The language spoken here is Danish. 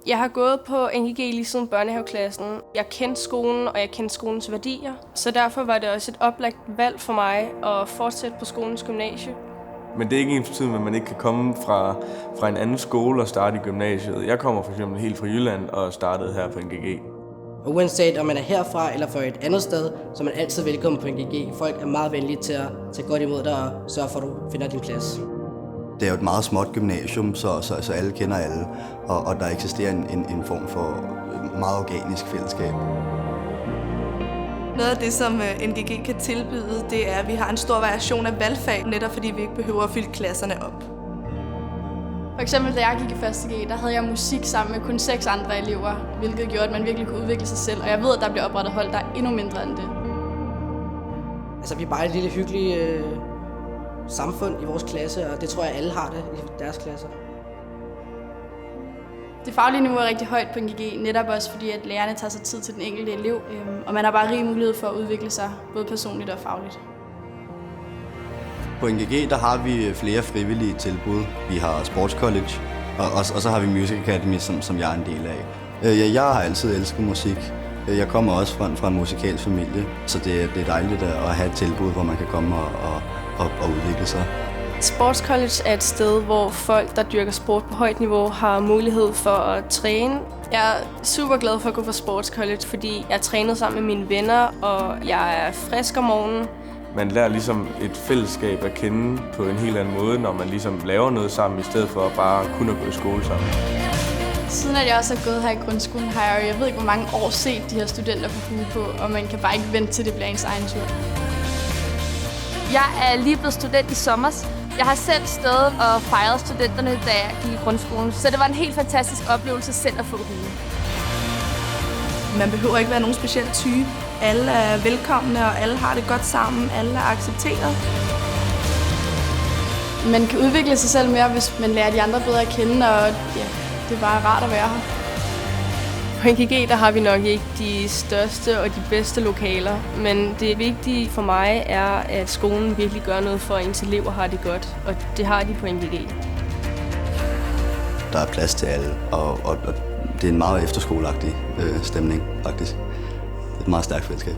Jeg har gået på NGG lige siden børnehaveklassen. Jeg kendte skolen, og jeg kendte skolens værdier. Så derfor var det også et oplagt valg for mig at fortsætte på skolens gymnasie. Men det er ikke ensbetydende, at man ikke kan komme fra en anden skole og starte i gymnasiet. Jeg kommer for eksempel helt fra Jylland og startede her på NGG. Og uanset om man er herfra eller fra et andet sted, så er man altid velkommen på NGG. Folk er meget venlige til at tage godt imod dig og sørge for, at du finder din plads. Det er jo et meget småt gymnasium, så alle kender alle, og der eksisterer en form for meget organisk fællesskab. Noget af det, som NGG kan tilbyde, det er, at vi har en stor variation af valgfag, netop fordi vi ikke behøver at fylde klasserne op. For eksempel, da jeg gik i 1. G, der havde jeg musik sammen med kun 6 andre elever, hvilket gjorde, at man virkelig kunne udvikle sig selv. Og jeg ved, at der bliver oprettet hold, der er endnu mindre end det. Altså, vi er bare et lille hyggeligt samfund i vores klasse, og det tror jeg, alle har det i deres klasser. Det faglige niveau er rigtig højt på NGG, netop også fordi, at lærerne tager sig tid til den enkelte elev, og man har bare rig mulighed for at udvikle sig, både personligt og fagligt. På NGG der har vi flere frivillige tilbud. Vi har Sports College, og så har vi Music Academy, som jeg er en del af. Jeg har altid elsket musik. Jeg kommer også fra en musikalsk familie, så det er dejligt at have et tilbud, hvor man kan komme og udvikle sig. Sports College er et sted, hvor folk, der dyrker sport på højt niveau, har mulighed for at træne. Jeg er super glad for at gå på Sports College, fordi jeg træner sammen med mine venner, og jeg er frisk om morgenen. Man lærer ligesom et fællesskab at kende på en helt anden måde, når man ligesom laver noget sammen, i stedet for bare kun at gå i skole sammen. Siden at jeg også har gået her i grundskolen, har jeg ved ikke hvor mange år set de her studenter på hue på, og man kan bare ikke vente til det bliver ens egen tur. Jeg er lige blevet student i sommer. Jeg har selv stået og fejret studenterne, da jeg gik i grundskolen, så det var en helt fantastisk oplevelse selv at få hue. Man behøver ikke være nogen speciel type. Alle er velkomne, og alle har det godt sammen. Alle er accepteret. Man kan udvikle sig selv mere, hvis man lærer de andre bedre at kende, og ja, det er bare rart at være her. På NGG der har vi nok ikke de største og de bedste lokaler, men det vigtige for mig er, at skolen virkelig gør noget for, at ens elever har det godt, og det har de på NGG. Der er plads til alle, og det er en meget efterskoleagtig stemning, faktisk. Det er et meget stærkt fællesskab.